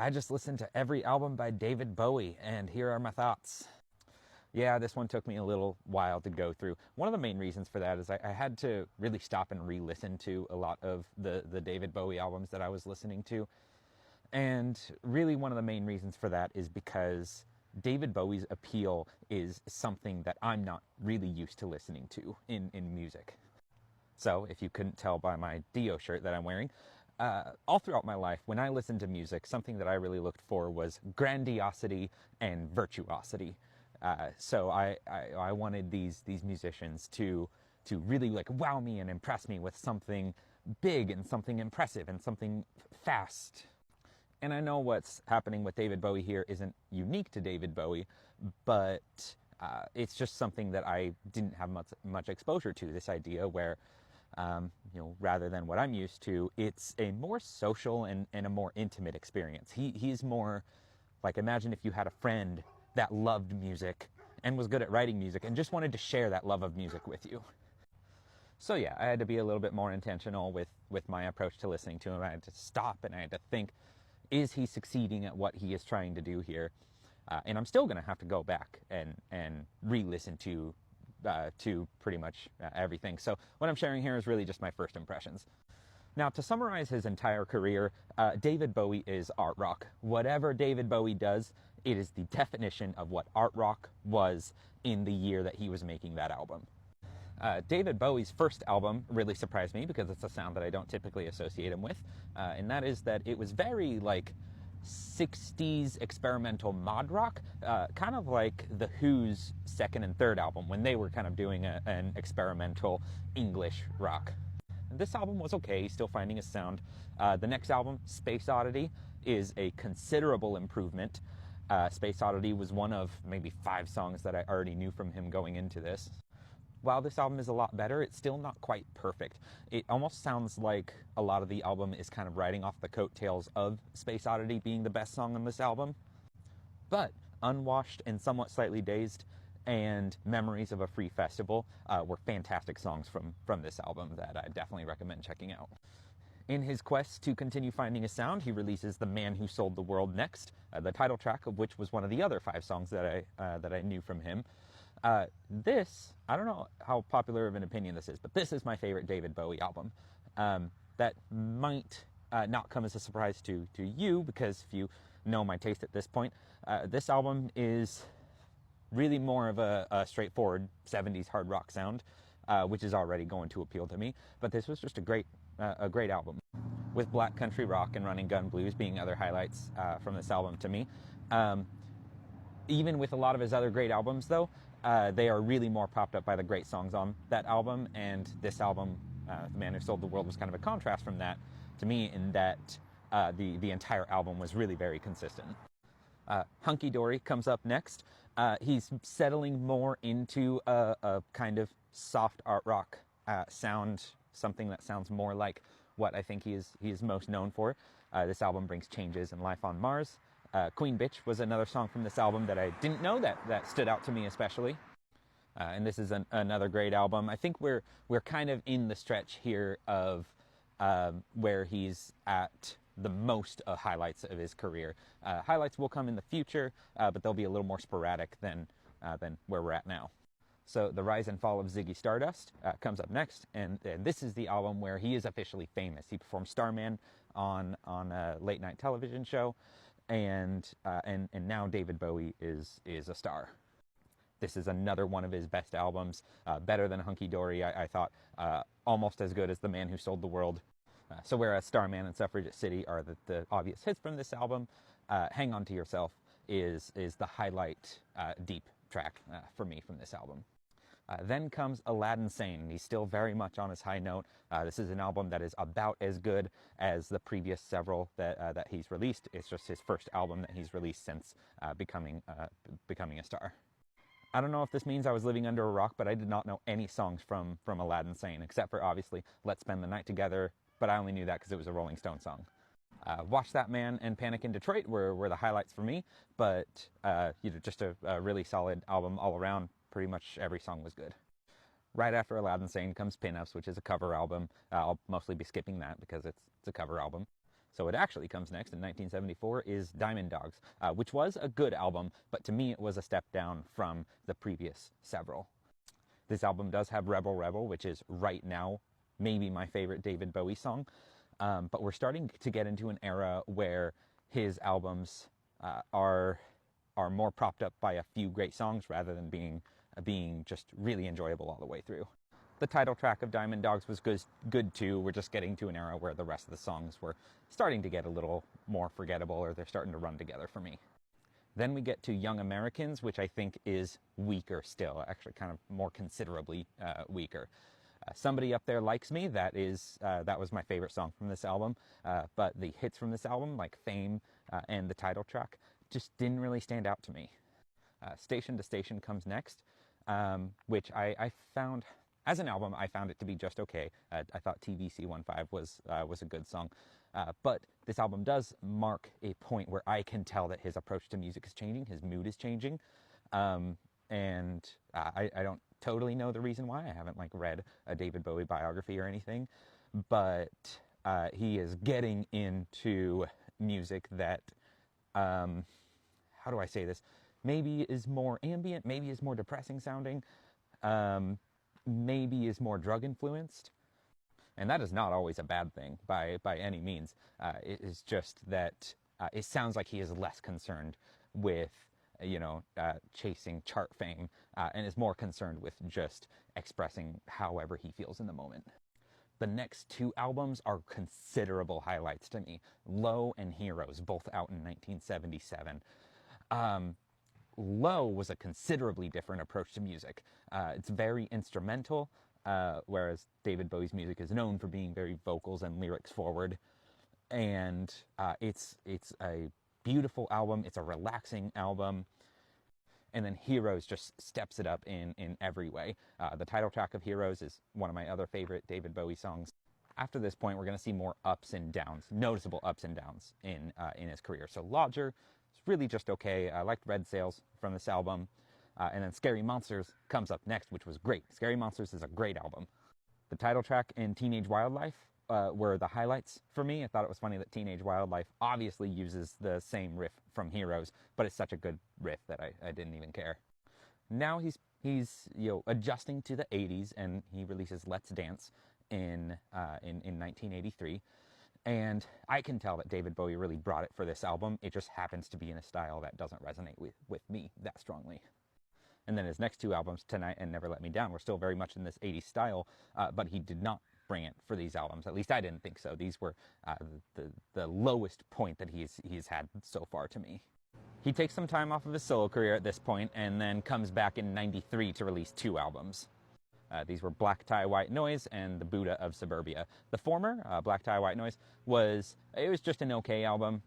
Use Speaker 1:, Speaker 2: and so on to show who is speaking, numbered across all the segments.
Speaker 1: I just listened to every album by David Bowie, and here are my thoughts. Yeah, this one took me a little while to go through. One of the main reasons for that is I had to really stop and re-listen to a lot of the David Bowie albums that I was listening to. And really one of the main reasons for that is because David Bowie's appeal is something that I'm not really used to listening to in music. So, if you couldn't tell by my Dio shirt that I'm wearing, all throughout my life, when I listened to music, something that I really looked for was grandiosity and virtuosity. So I wanted these musicians to really like wow me and impress me with something big and something impressive and something fast. And I know what's happening with David Bowie here isn't unique to David Bowie, but it's just something that I didn't have much exposure to. This idea where rather than what I'm used to, it's a more social and a more intimate experience. He's more like, imagine if you had a friend that loved music and was good at writing music and just wanted to share that love of music with you. So yeah, I had to be a little bit more intentional with my approach to listening to him. I had to stop and I had to think, is he succeeding at what he is trying to do here? And I'm still going to have to go back and re-listen to pretty much everything. So what I'm sharing here is really just my first impressions. Now, to summarize his entire career, David Bowie is art rock. Whatever David Bowie does, it is the definition of what art rock was in the year that he was making that album. David Bowie's first album really surprised me because it's a sound that I don't typically associate him with, and that is that it was very like 60s experimental mod rock, kind of like The Who's second and third album when they were kind of doing an experimental English rock. This album was okay, still finding his sound. The next album, Space Oddity, is a considerable improvement. Space Oddity was one of maybe 5 songs that I already knew from him going into this. While this album is a lot better, it's still not quite perfect. It almost sounds like a lot of the album is kind of riding off the coattails of Space Oddity being the best song on this album. But Unwashed and Somewhat Slightly Dazed and Memories of a Free Festival were fantastic songs from this album that I definitely recommend checking out. In his quest to continue finding a sound, he releases The Man Who Sold the World next, the title track of which was one of the other 5 songs that I knew from him. This, I don't know how popular of an opinion this is, but this is my favorite David Bowie album. That might not come as a surprise to you, because if you know my taste at this point, this album is really more of a straightforward 70s hard rock sound, which is already going to appeal to me. But this was just a great album, with Black Country Rock and Running Gun Blues being other highlights from this album to me. Even with a lot of his other great albums, though, they are really more propped up by the great songs on that album, and this album, The Man Who Sold the World, was kind of a contrast from that to me, in that the entire album was really very consistent. Hunky Dory comes up next. He's settling more into a kind of soft art rock sound, something that sounds more like what I think he is most known for. This album brings Changes and Life on Mars. Queen Bitch was another song from this album that I didn't know that stood out to me especially. And this is another great album. I think we're kind of in the stretch here of where he's at the most highlights of his career. Highlights will come in the future, but they'll be a little more sporadic than where we're at now. So The Rise and Fall of Ziggy Stardust comes up next, and this is the album where he is officially famous. He performed Starman on a late night television show, and now David Bowie is a star. This is another one of his best albums, better than Hunky Dory, I thought, almost as good as The Man Who Sold the World. So whereas Starman and Suffragette City are the obvious hits from this album, Hang On To Yourself is the highlight deep track for me from this album. Then comes Aladdin Sane. He's still very much on his high note. This is an album that is about as good as the previous several that he's released. It's just his first album that he's released since becoming a star. I don't know if this means I was living under a rock, but I did not know any songs from Aladdin Sane, except for obviously Let's Spend the Night Together, but I only knew that because it was a Rolling Stone song. Watch That Man and Panic in Detroit were the highlights for me, but just a really solid album all around. Pretty much every song was good. Right after Aladdin Sane comes Pinups, which is a cover album. I'll mostly be skipping that because it's a cover album. So what actually comes next in 1974 is Diamond Dogs, which was a good album, but to me it was a step down from the previous several. This album does have Rebel Rebel, which is right now maybe my favorite David Bowie song, but we're starting to get into an era where his albums are more propped up by a few great songs rather than being just really enjoyable all the way through. The title track of Diamond Dogs was good too. We're just getting to an era where the rest of the songs were starting to get a little more forgettable, or they're starting to run together for me. Then we get to Young Americans, which I think is weaker still, actually kind of more considerably weaker. Somebody Up There Likes Me, that was my favorite song from this album, but the hits from this album, like Fame and the title track, just didn't really stand out to me. Station to Station comes next, which I found, as an album, I found it to be just okay. I thought TVC15 was a good song. But this album does mark a point where I can tell that his approach to music is changing, his mood is changing, and I don't totally know the reason why. I haven't read a David Bowie biography or anything, but he is getting into music that, how do I say this, maybe is more ambient, maybe is more depressing sounding, maybe is more drug influenced. And that is not always a bad thing by any means. It is just that it sounds like he is less concerned with, chasing chart fame, and is more concerned with just expressing however he feels in the moment. The next two albums are considerable highlights to me. Low and Heroes, both out in 1977. Low was a considerably different approach to music. It's very instrumental, whereas David Bowie's music is known for being very vocals and lyrics forward. And it's a beautiful album. It's a relaxing album. And then Heroes just steps it up in every way. The title track of Heroes is one of my other favorite David Bowie songs. After this point, we're going to see more ups and downs, noticeable ups and downs in his career. So Lodger is really just okay. I liked Red Sails from this album. And then Scary Monsters comes up next, which was great. Scary Monsters is a great album. The title track and Teenage Wildlife were the highlights for me. I thought it was funny that Teenage Wildlife obviously uses the same riff from Heroes, but it's such a good riff that I didn't even care. Now he's adjusting to the 80s, and he releases Let's Dance in 1983. And I can tell that David Bowie really brought it for this album. It just happens to be in a style that doesn't resonate with me that strongly. And then his next two albums, Tonight and Never Let Me Down, were still very much in this 80s style, but he did not bring it for these albums. At least I didn't think so. These were the lowest point that he's had so far to me. He takes some time off of his solo career at this point, and then comes back in '93 to release two albums. These were Black Tie, White Noise and The Buddha of Suburbia. The former, Black Tie, White Noise, was just an okay album,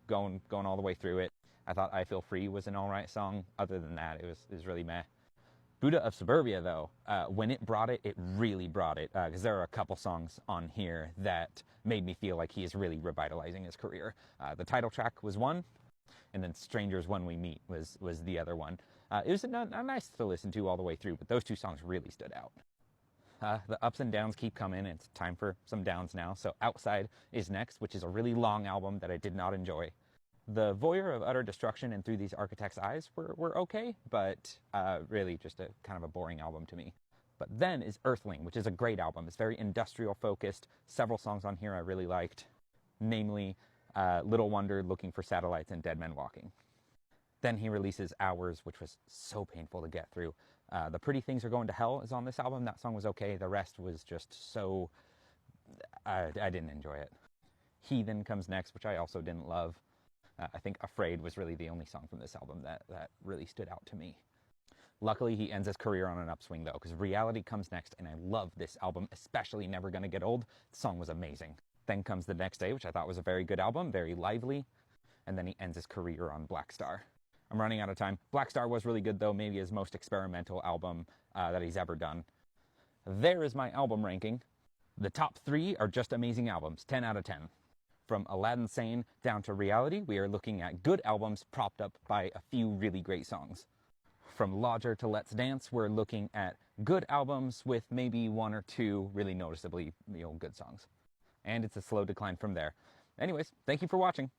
Speaker 1: going all the way through it. I thought I Feel Free was an alright song. Other than that, it was really meh. Buddha of Suburbia, though, when it brought it, it really brought it, because there are a couple songs on here that made me feel like he is really revitalizing his career. The title track was one, and then Strangers When We Meet was the other one. It was not nice to listen to all the way through, but those two songs really stood out. The ups and downs keep coming. It's time for some downs now. So Outside is next, which is a really long album that I did not enjoy. The Voyeur of Utter Destruction and Through These Architects' Eyes were okay, but really just a kind of a boring album to me. But then is Earthling, which is a great album. It's very industrial focused. Several songs on here I really liked, namely Little Wonder, Looking for Satellites, and Dead Men Walking. Then he releases Hours, which was so painful to get through. The Pretty Things Are Going to Hell is on this album. That song was okay. The rest was just so... I didn't enjoy it. Heathen comes next, which I also didn't love. I think Afraid was really the only song from this album that really stood out to me. Luckily, he ends his career on an upswing, though, because Reality comes next, and I love this album, especially Never Gonna Get Old. The song was amazing. Then comes The Next Day, which I thought was a very good album, very lively, and then he ends his career on Black Star. I'm running out of time. Black Star was really good, though, maybe his most experimental album that he's ever done. There is my album ranking. The top three are just amazing albums, 10 out of 10. From Aladdin Sane down to Reality, we are looking at good albums propped up by a few really great songs. From Lodger to Let's Dance, we're looking at good albums with maybe one or two really noticeably good songs. And it's a slow decline from there. Anyways, thank you for watching.